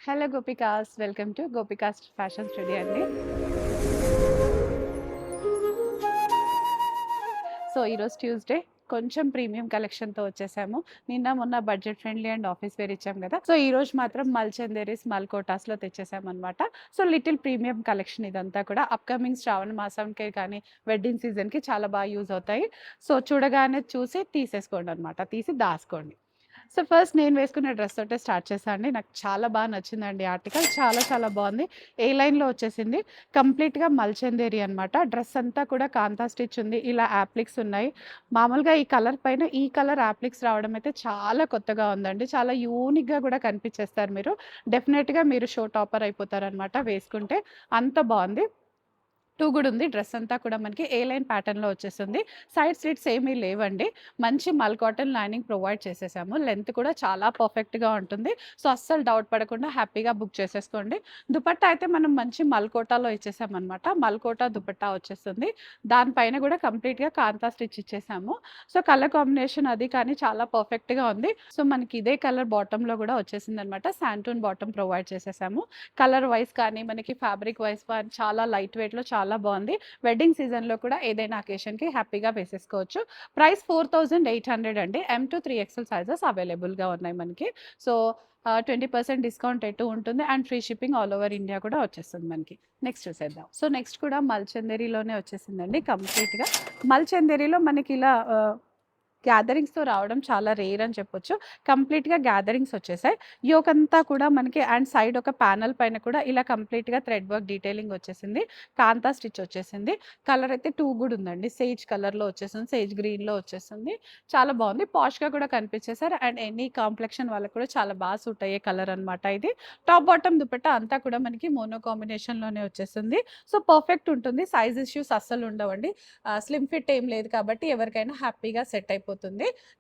Hello Gopikas, welcome to Gopikas fashion studio అండి. So ఈరోజు Tuesday కొంచెం ప్రీమియం కలెక్షన్‌తో వచ్చేసాము. నిన్న మొన్న budget friendly and office wear ఇచ్చాం కదా! సో ఈరోజు మాత్రం మల్చందేరీస్, మల్కోటాస్‌లో తెచ్చేసామనమాట. సో లిటిల్ ప్రీమియం కలెక్షన్ ఇదంతా కూడా అప్‌కమింగ్ శ్రావణ మాసంకే కానీ, వెడ్డింగ్ సీజన్‌కి చాలా బాగా యూజ్ అవుతాయి. సో చూడగానే చూసి తీసేసుకోండనమాట. తీసి దాసుకోండి. సో ఫస్ట్ నేను వేసుకున్న డ్రెస్ తోటే స్టార్ట్ చేశా అండి. నాకు చాలా బాగా నచ్చిందండి ఆర్టికల్. చాలా చాలా బాగుంది. ఏ లైన్‌లో వచ్చేసింది. కంప్లీట్‌గా మల్చందేరి అనమాట. డ్రెస్ అంతా కూడా కాంతా స్టిచ్ ఉంది. ఇలా యాప్లిక్స్ ఉన్నాయి. మామూలుగా ఈ కలర్ పైన ఈ కలర్ యాప్లిక్స్ రావడం అయితే చాలా కొత్తగా ఉందండి. చాలా యూనిక్‌గా కూడా కనిపించేస్తారు మీరు. డెఫినెట్‌గా మీరు షో టాపర్ అయిపోతారనమాట వేసుకుంటే. అంత బాగుంది. 2 గూడా ఉంది. డ్రెస్ అంతా కూడా మనకి ఏ లైన్ ప్యాటర్న్‌లో వచ్చేస్తుంది. సైడ్ స్లిట్స్ ఏమీ లేవండి. మంచి మల్ కాటన్ లైనింగ్ ప్రొవైడ్ చేసేసాము. లెంత్ కూడా చాలా పర్ఫెక్ట్‌గా ఉంటుంది. సో, అస్సలు డౌట్ పడకుండా హ్యాపీగా బుక్ చేసేసుకోండి. దుపట్టా అయితే మనం మంచి మల్కోటాలో ఇచ్చేసామనమాట. మల్కోటా దుపట్టా వచ్చేస్తుంది. దానిపైన కూడా కంప్లీట్‌గా కాంతా స్టిచ్ ఇచ్చేసాము. సో, కలర్ కాంబినేషన్ అది కానీ చాలా పర్ఫెక్ట్‌గా ఉంది. సో, మనకి ఇదే కలర్ బాటమ్‌లో కూడా వచ్చేసిందనమాట. శాంటూన్ బాటమ్ ప్రొవైడ్ చేసేసాము. కలర్ వైస్ కానీ, మనకి ఫ్యాబ్రిక్ వైస్ కానీ చాలా లైట్ వెయిట్‌లో చాలా బాగుంది. వెడ్డింగ్ సీజన్‌లో కూడా ఏదైనా అకేషన్‌కి హ్యాపీగా వేసేసుకోవచ్చు. ప్రైస్ 4800 అండి. M-3 ఎక్స్‌ఎల్ సైజెస్ అవైలబుల్‌గా ఉన్నాయి మనకి. సో, 20% డిస్కౌంట్ ఎటు ఉంటుంది and free shipping all over India కూడా వచ్చేస్తుంది మనకి. నెక్స్ట్ చూసేద్దాం. సో, నెక్స్ట్ కూడా మల్చందేరిలోనే వచ్చేసిందండి కంప్లీట్‌గా. మల్చందేరిలో మనకి ఇలా గ్యాదరింగ్స్‌తో రావడం చాలా రేర్ అని చెప్పొచ్చు. కంప్లీట్‌గా గ్యాదరింగ్స్ వచ్చేసాయి. యోక్ అంతా కూడా మనకి అండ్ సైడ్ ఒక ప్యానెల్ పైన కూడా ఇలా కంప్లీట్‌గా థ్రెడ్ వర్క్ డీటెయిలింగ్ వచ్చేసింది. కాంతా స్టిచ్ వచ్చేసింది. కలర్ అయితే 2 కూడా ఉందండి. సేజ్ కలర్‌లో వచ్చేసింది. సేజ్ గ్రీన్‌లో వచ్చేసింది. చాలా బాగుంది. పాష్‌గా కూడా కనిపించేసారు అండ్ ఎనీ కాంప్లెక్షన్ వాళ్ళకి కూడా చాలా బాగా సూట్ అయ్యే కలర్ అనమాట ఇది. టాప్ బాటమ్ దుపట్టా అంతా కూడా మనకి మోనో కాంబినేషన్‌లోనే వచ్చేసింది. సో, పర్ఫెక్ట్ ఉంటుంది. సైజ్ ఇష్యూస్ అస్సలు ఉండవండి. స్లిమ్ ఫిట్ ఏం లేదు కాబట్టి ఎవరికైనా హ్యాపీగా సెట్ అయిపోతుంది.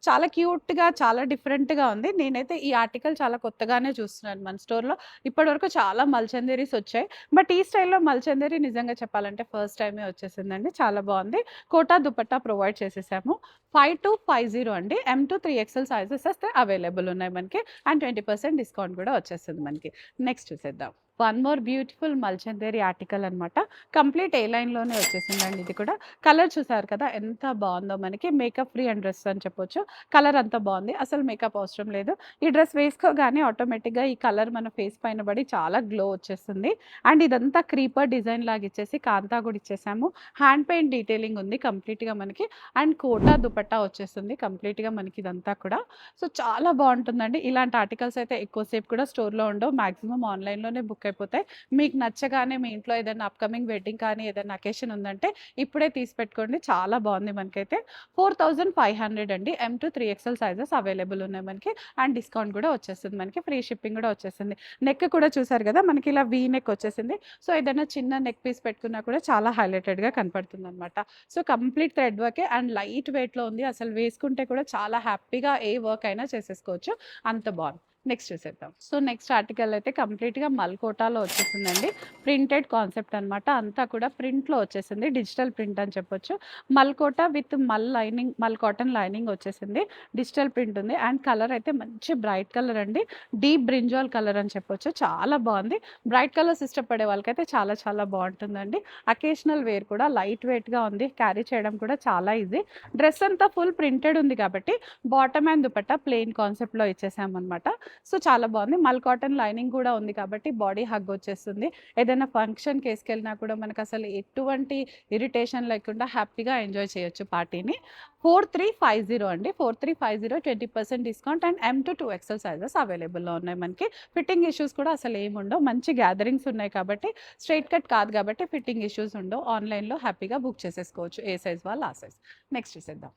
చాలా క్యూట్‌గా, చాలా డిఫరెంట్‌గా ఉంది. నేనైతే ఈ ఆర్టికల్ చాలా కొత్తగానే చూస్తున్నాను మన స్టోర్‌లో. ఇప్పటివరకు చాలా మల్చందేరీస్ వచ్చాయి. బట్ ఈ స్టైల్‌లో మల్చందేరి నిజంగా చెప్పాలంటే ఫస్ట్ టైమే వచ్చేసిందండి. చాలా బాగుంది. కోటా దుపట్టా ప్రొవైడ్ చేసేసాము. 5250 అండి. M-3 ఎక్స్‌ఎల్ సైజెస్ అయితే అవైలబుల్ ఉన్నాయి మనకి. అండ్ 20% డిస్కౌంట్ కూడా వచ్చేస్తుంది మనకి. నెక్స్ట్ చూసేద్దాం. వన్ మోర్ బ్యూటిఫుల్ మల్చందేరి ఆర్టికల్ అనమాట. కంప్లీట్ ఏ లైన్‌లోనే వచ్చేసిందండి ఇది కూడా. కలర్ చూసారు కదా ఎంత బాగుందో మనకి. మేకప్ ఫ్రీ అండ్ డ్రెస్ అని చెప్పొచ్చు. కలర్ అంత బాగుంది. అసలు మేకప్ అవసరం లేదు. ఈ డ్రెస్ వేసుకోగానే ఆటోమేటిక్‌గా ఈ కలర్ మన ఫేస్ పైన పడి చాలా గ్లో వచ్చేస్తుంది. అండ్ ఇదంతా క్రీపర్ డిజైన్ లాగా ఇచ్చేసి కాంతా కూడా ఇచ్చేసాము. హ్యాండ్ పెయింట్ డీటెయిలింగ్ ఉంది కంప్లీట్‌గా మనకి. అండ్ కోటా దుపట్టా వచ్చేస్తుంది కంప్లీట్‌గా మనకి ఇదంతా కూడా. సో, చాలా బాగుంటుందండి. ఇలాంటి ఆర్టికల్స్ అయితే ఎక్కువ సేపు కూడా స్టోర్‌లో ఉండవు. మాక్సిమం ఆన్‌లైన్‌లోనే బుక్ అయిపోతాయి. మీకు నచ్చగానే మీ ఇంట్లో ఏదైనా అప్‌కమింగ్ వెడ్డింగ్ కానీ ఏదైనా అకేషన్ ఉందంటే ఇప్పుడే తీసి పెట్టుకోండి. చాలా బాగుంది మనకైతే. 4500 అండి. M-3 ఎక్స్‌ఎల్ సైజెస్ అవైలబుల్ ఉన్నాయి మనకి. అండ్ డిస్కౌంట్ కూడా వచ్చేస్తుంది మనకి. ఫ్రీ షిప్పింగ్ కూడా వచ్చేసింది. నెక్ కూడా చూసారు కదా! మనకి ఇలా వీ నెక్ వచ్చేసింది. సో, ఏదైనా చిన్న నెక్ పీస్ పెట్టుకున్నా కూడా చాలా హైలైటెడ్‌గా కనపడుతుందనమాట. సో, కంప్లీట్ థ్రెడ్ వర్కే అండ్ లైట్ వెయిట్‌లో ఉంది. అసలు వేసుకుంటే కూడా చాలా హ్యాపీగా ఏ వర్క్ అయినా చేసేసుకోవచ్చు. అంత బాగుంది. నెక్స్ట్ చూసేద్దాం. సో, నెక్స్ట్ ఆర్టికల్ అయితే కంప్లీట్‌గా మల్కోటాలో వచ్చేసిందండి. ప్రింటెడ్ కాన్సెప్ట్ అనమాట. అంతా కూడా ప్రింట్‌లో వచ్చేసింది. డిజిటల్ ప్రింట్ అని చెప్పొచ్చు. మల్కోటా విత్ లైనింగ్, మల్ కాటన్ లైనింగ్ వచ్చేసింది. డిజిటల్ ప్రింట్ ఉంది. అండ్ కలర్ అయితే మంచి బ్రైట్ కలర్ అండి. డీప్ బ్రింజాల్ కలర్ అని చెప్పొచ్చు. చాలా బాగుంది. బ్రైట్ కలర్స్ ఇష్టపడే వాళ్ళకైతే చాలా చాలా బాగుంటుందండి. అకేషనల్ వేర్ కూడా లైట్ వెయిట్‌గా ఉంది. క్యారీ చేయడం కూడా చాలా ఈజీ. డ్రెస్ అంతా ఫుల్ ప్రింటెడ్ ఉంది కాబట్టి బాటమ్ అండ్ దుపట్టా ప్లెయిన్ కాన్సెప్ట్‌లో ఇచ్చేసామనమాట. సో, చాలా బాగుంది. మల్ కాటన్ లైనింగ్ కూడా ఉంది కాబట్టి బాడీ హగ్ వచ్చేస్తుంది. ఏదైనా ఫంక్షన్‌కి ఏసుకెళ్ళినా కూడా మనకసలు ఎటువంటి ఇరిటేషన్ లేకుండా హ్యాపీగా ఎంజాయ్ చేయొచ్చు పార్టీని. 4350 అండి. 4350 20% discount and M-2 XL sizes అవైలబుల్‌లో ఉన్నాయి మనకి. ఫిట్టింగ్ ఇష్యూస్ కూడా అసలు ఏముండవు. మంచి గ్యాదరింగ్స్ ఉన్నాయి కాబట్టి స్ట్రెయిట్ కట్ కాదు కాబట్టి ఫిట్టింగ్ ఇష్యూస్ ఉండవు. ఆన్‌లైన్‌లో హ్యాపీగా బుక్ చేసేసుకోవచ్చు. ఏ సైజ్ వాళ్ళు ఆ సైజ్. నెక్స్ట్ చూసేద్దాం.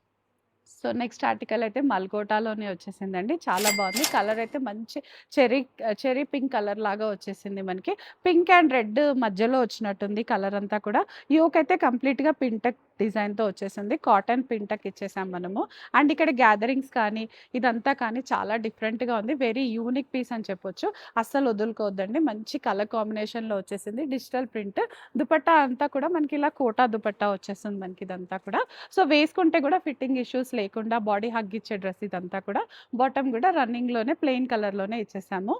సో, నెక్స్ట్ ఆర్టికల్ అయితే మల్కోటాలోనే వచ్చేసిందండి. చాలా బాగుంది. కలర్ అయితే మంచి చెర్రీ చెర్రీ పింక్ కలర్ లాగా వచ్చేసింది మనకి. పింక్ అండ్ రెడ్ మధ్యలో వచ్చినట్టుంది కలర్ అంతా కూడా. యోక్ అయితే కంప్లీట్‌గా పింటక్ డిజైన్‌తో వచ్చేసింది. కాటన్ పింటక్ ఇచ్చేసాం మనము. అండ్ ఇక్కడ గ్యాదరింగ్స్ కానీ, ఇదంతా కానీ చాలా డిఫరెంట్‌గా ఉంది. వెరీ యూనిక్ పీస్ అని చెప్పొచ్చు. అస్సలు వదులుకోవద్దండి. మంచి కలర్ కాంబినేషన్‌లో వచ్చేసింది. Digital print. దుపట్టా అంతా కూడా మనకి ఇలా కోటా దుపట్టా వచ్చేస్తుంది మనకి ఇదంతా కూడా. సో, వేసుకుంటే కూడా ఫిట్టింగ్ ఇష్యూస్ లేకుండా బాడీ హగ్ ఇచ్చే డ్రెస్ ఇదంతా కూడా. బాటమ్ కూడా రన్నింగ్‌లోనే ప్లెయిన్ కలర్‌లోనే ఇచ్చేసాము.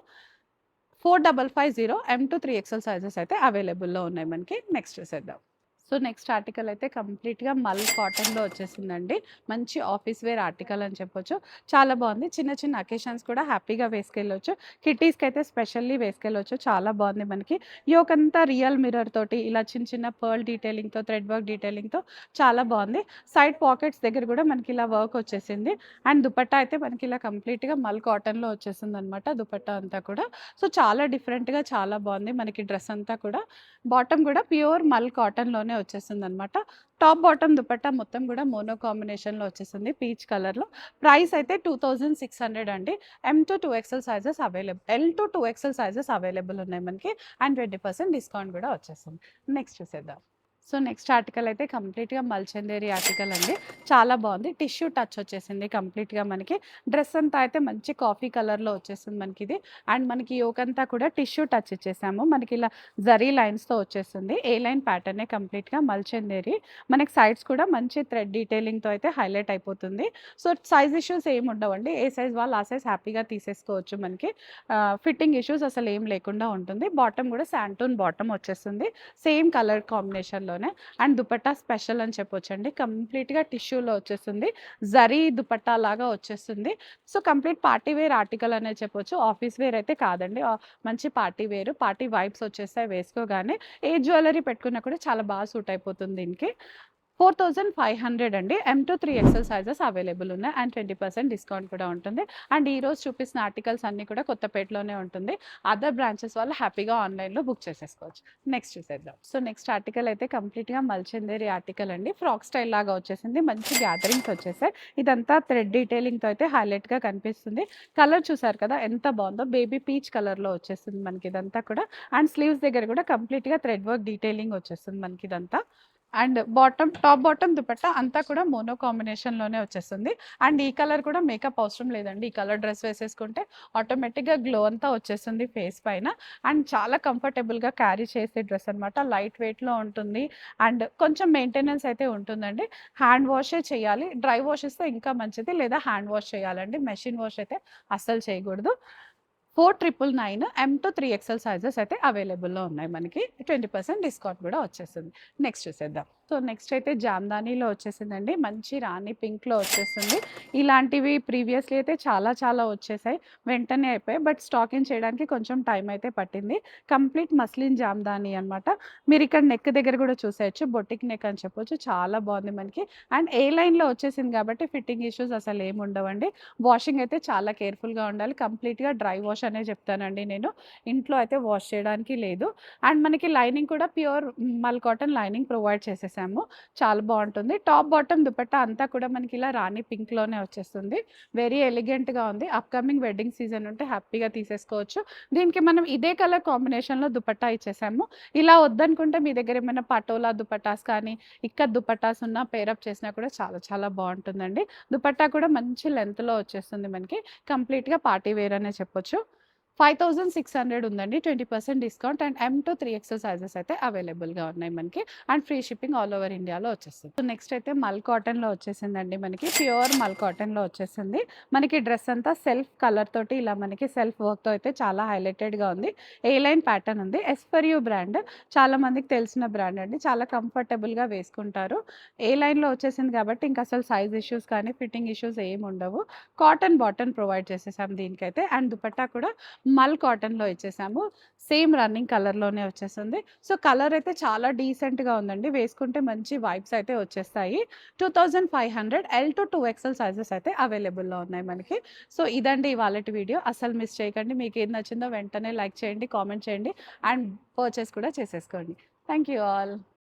4550 M to 3XL సైజెస్ అయితే అవైలబుల్‌లో ఉన్నాయి మనకి. నెక్స్ట్ చూసేద్దాం. సో, నెక్స్ట్ ఆర్టికల్ అయితే కంప్లీట్‌గా మల్ కాటన్‌లో వచ్చేసిందండి. మంచి ఆఫీస్ వేర్ ఆర్టికల్ అని చెప్పొచ్చు. చాలా బాగుంది. చిన్న చిన్న అకేషన్స్ కూడా హ్యాపీగా వేసుకెళ్ళొచ్చు. కిడ్డీస్‌కైతే స్పెషల్లీ వేసుకెళ్ళొచ్చు. చాలా బాగుంది మనకి. యోక్ అంతా రియల్ మిర్రర్ తోటి ఇలా చిన్న చిన్న పర్ల్ డీటెయిలింగ్‌తో, థ్రెడ్ వర్క్ డీటెయిలింగ్‌తో చాలా బాగుంది. సైడ్ పాకెట్స్ దగ్గర కూడా మనకి ఇలా వర్క్ వచ్చేసింది. అండ్ దుపట్టా అయితే మనకి ఇలా కంప్లీట్‌గా మల్ కాటన్‌లో వచ్చేసిందనమాట దుపట్టా అంతా కూడా. సో, చాలా డిఫరెంట్‌గా చాలా బాగుంది మనకి డ్రెస్ అంతా కూడా. బాటమ్ కూడా ప్యూర్ మల్ కాటన్‌లోనే వచ్చేసిందనమాట. టాప్ బాటమ్ దుపట్టా మొత్తం కూడా మోనో కాంబినేషన్‌లో వచ్చేసింది పీచ్ కలర్‌లో. ప్రైస్ అయితే 2600 అండి. M to 2XL sizes available. L to 2XL sizes available ఉన్నాయి మనకి. అండ్ 20% డిస్కౌంట్ కూడా వచ్చేస్తుంది. నెక్స్ట్ చూసేద్దాం. సో, నెక్స్ట్ ఆర్టికల్ అయితే కంప్లీట్‌గా మల్చందేరి ఆర్టికల్ అండి. చాలా బాగుంది. టిష్యూ టచ్ వచ్చేసింది కంప్లీట్‌గా మనకి. డ్రెస్ అంతా అయితే మంచి కాఫీ కలర్‌లో వచ్చేసింది మనకిది. అండ్ మనకి యోక్ అంతా కూడా టిష్యూ టచ్ ఇచ్చేసాము. మనకి ఇలా జరీ లైన్స్‌తో వచ్చేస్తుంది. ఏ లైన్ ప్యాటర్నే కంప్లీట్‌గా మల్చందేరి. మనకి సైడ్స్ కూడా మంచి థ్రెడ్ డీటెయిలింగ్‌తో అయితే హైలైట్ అయిపోతుంది. సో, సైజ్ ఇష్యూస్ ఏమి ఉండవండి. ఏ సైజ్ వాళ్ళు ఆ సైజ్ హ్యాపీగా తీసేసుకోవచ్చు మనకి. ఫిట్టింగ్ ఇష్యూస్ అసలు ఏం లేకుండా ఉంటుంది. బాటమ్ కూడా శాంటూన్ బాటమ్ వచ్చేస్తుంది. సేమ్ కలర్ కాంబినేషన్‌లోనే. అండ్ దుపట్టా స్పెషల్ అని చెప్పొచ్చండి. కంప్లీట్‌గా టిష్యూలో వచ్చేస్తుంది. జరీ దుపట్టా లాగా వచ్చేస్తుంది. So, complete party wear article అనే చెప్పొచ్చు. ఆఫీస్ వేర్ అయితే కాదండి. మంచి పార్టీ వేర్. పార్టీ వైబ్స్ వచ్చేస్తాయి వేసుకోగానే. ఏ జ్యువెలరీ పెట్టుకున్నా కూడా చాలా బాగా సూట్ అయిపోతుంది దీనికి. 4500 అండి. M to 3XL sizes available ఉన్నాయి. అండ్ 20% డిస్కౌంట్ కూడా ఉంటుంది. అండ్ ఈరోజు చూపిస్తున్న ఆర్టికల్స్ అన్నీ కూడా కొత్తపేటలోనే ఉంటుంది. అదర్ బ్రాంచెస్ వాళ్ళు హ్యాపీగా ఆన్‌లైన్‌లో బుక్ చేసేసుకోవచ్చు. నెక్స్ట్ చూసేద్దాం. సో, నెక్స్ట్ ఆర్టికల్ అయితే కంప్లీట్‌గా మల్చందేరి ఆర్టికల్ అండి. ఫ్రాక్ స్టైల్ లాగా వచ్చేసింది. మంచి గ్యాదరింగ్స్ వచ్చేసాయి. ఇదంతా థ్రెడ్ డీటెయిలింగ్‌తో అయితే హైలైట్‌గా కనిపిస్తుంది. కలర్ చూసారు కదా ఎంత బాగుందో. బేబీ పీచ్ కలర్‌లో వచ్చేస్తుంది మనకి ఇదంతా కూడా. అండ్ స్లీవ్స్ దగ్గర కూడా కంప్లీట్‌గా థ్రెడ్ వర్క్ డీటెయిలింగ్ వచ్చేస్తుంది మనకి ఇదంతా. అండ్ టాప్ బాటమ్ దుపట్టా అంతా కూడా మోనో కాంబినేషన్‌లోనే వచ్చేస్తుంది. అండ్ ఈ కలర్ కూడా మేకప్ అవసరం లేదండి. ఈ కలర్ డ్రెస్ వేసేసుకుంటే ఆటోమేటిక్‌గా గ్లో అంతా వచ్చేస్తుంది ఫేస్ పైన. అండ్ చాలా కంఫర్టబుల్‌గా క్యారీ చేసే డ్రెస్ అనమాట. లైట్ వెయిట్‌లో ఉంటుంది. అండ్ కొంచెం మెయింటెనెన్స్ అయితే ఉంటుందండి. హ్యాండ్ వాషే చేయాలి. డ్రై వాష్ ఇస్తే ఇంకా మంచిది. లేదా హ్యాండ్ వాష్ చేయాలండి. మెషిన్ వాష్ అయితే అస్సలు చేయకూడదు. 4999 M to 3XL సైజెస్ అయితే అవైలబుల్‌లో ఉన్నాయి మనకి. 20% డిస్కౌంట్ కూడా వచ్చేస్తుంది. నెక్స్ట్ చూసేద్దాం. సో, నెక్స్ట్ అయితే జామ్దానీలో వచ్చేసిందండి. మంచి రాణి పింక్‌లో వచ్చేస్తుంది. ఇలాంటివి ప్రీవియస్‌లీ అయితే చాలా చాలా వచ్చేసాయి. వెంటనే అయిపోయాయి. బట్ స్టాక్ ఇన్ చేయడానికి కొంచెం టైం అయితే పట్టింది. కంప్లీట్ మస్లిన్ జామ్దాని అనమాట. మీరు ఇక్కడ నెక్ దగ్గర కూడా చూసేయొచ్చు. బొటిక్ నెక్ అని చెప్పొచ్చు. చాలా బాగుంది మనకి. అండ్ ఏ లైన్‌లో వచ్చేసింది కాబట్టి ఫిట్టింగ్ ఇష్యూస్ అసలు ఏమి ఉండవండి. వాషింగ్ అయితే చాలా కేర్‌ఫుల్‌గా ఉండాలి. కంప్లీట్‌గా డ్రై వాష్ అనే చెప్తానండి నేను. ఇంట్లో అయితే వాష్ చేయడానికి లేదు. అండ్ మనకి లైనింగ్ కూడా ప్యూర్ మల్ కాటన్ లైనింగ్ ప్రొవైడ్ చేసేసాము. చాలా బాగుంటుంది. టాప్ బాటమ్ దుపట్టా అంతా కూడా మనకి ఇలా రాణి పింక్‌లోనే వచ్చేస్తుంది. వెరీ ఎలిగెంట్‌గా ఉంది. అప్‌కమింగ్ వెడ్డింగ్ సీజన్ ఉంటే హ్యాపీగా తీసేసుకోవచ్చు. దీనికి మనం ఇదే కలర్ కాంబినేషన్‌లో దుపట్టా ఇచ్చేసాము. ఇలా వద్దనుకుంటే మీ దగ్గర ఏమైనా పటోలా దుపట్టాస్ కానీ, ఇక్కత్ దుపట్టాస్ ఉన్నా పేరప్ చేసినా కూడా చాలా చాలా బాగుంటుందండి. దుపట్టా కూడా మంచి లెంగ్త్‌లో వచ్చేస్తుంది మనకి. కంప్లీట్‌గా పార్టీ వేర్ అనే చెప్పొచ్చు. 5600 ఉందండి. 20% discount and M to 3XL sizes అయితే అవైలబుల్‌గా ఉన్నాయి మనకి. And free shipping all over ఇండియాలో వచ్చేస్తుంది. సో, నెక్స్ట్ అయితే మల్ కాటన్‌లో వచ్చేసిందండి మనకి. ప్యూర్ మల్ కాటన్‌లో వచ్చేసింది. మనకి డ్రెస్ అంతా సెల్ఫ్ కలర్ తోటి ఇలా మనకి సెల్ఫ్ వర్క్‌తో అయితే చాలా హైలైటెడ్‌గా ఉంది. ఏ లైన్ ప్యాటర్న్ ఉంది. S for you brand. చాలా మందికి తెలిసిన బ్రాండ్ అండి. చాలా కంఫర్టబుల్‌గా వేసుకుంటారు. ఏ లైన్‌లో వచ్చేసింది కాబట్టి ఇంక అసలు సైజ్ ఇష్యూస్ కానీ, ఫిట్టింగ్ ఇష్యూస్ ఏమి ఉండవు. కాటన్ బాటమ్ ప్రొవైడ్ చేసేసాం దీనికైతే. అండ్ దుపట్టా కూడా మల్ కాటన్‌లో ఇచ్చేసాము. సేమ్ రన్నింగ్ కలర్‌లోనే వచ్చేసింది. సో, కలర్ అయితే చాలా డీసెంట్‌గా ఉందండి. వేసుకుంటే మంచి వైబ్స్ అయితే వచ్చేస్తాయి. 2500 L to 2XL సైజెస్ అయితే అవైలబుల్‌లో ఉన్నాయి మనకి. సో, ఇదండి ఇవాళటి వీడియో. అస్సలు మిస్ చేయకండి. మీకేది నచ్చిందో వెంటనే లైక్ చేయండి, కామెంట్ చేయండి అండ్ పర్చేస్ కూడా చేసేసుకోండి. Thank you all.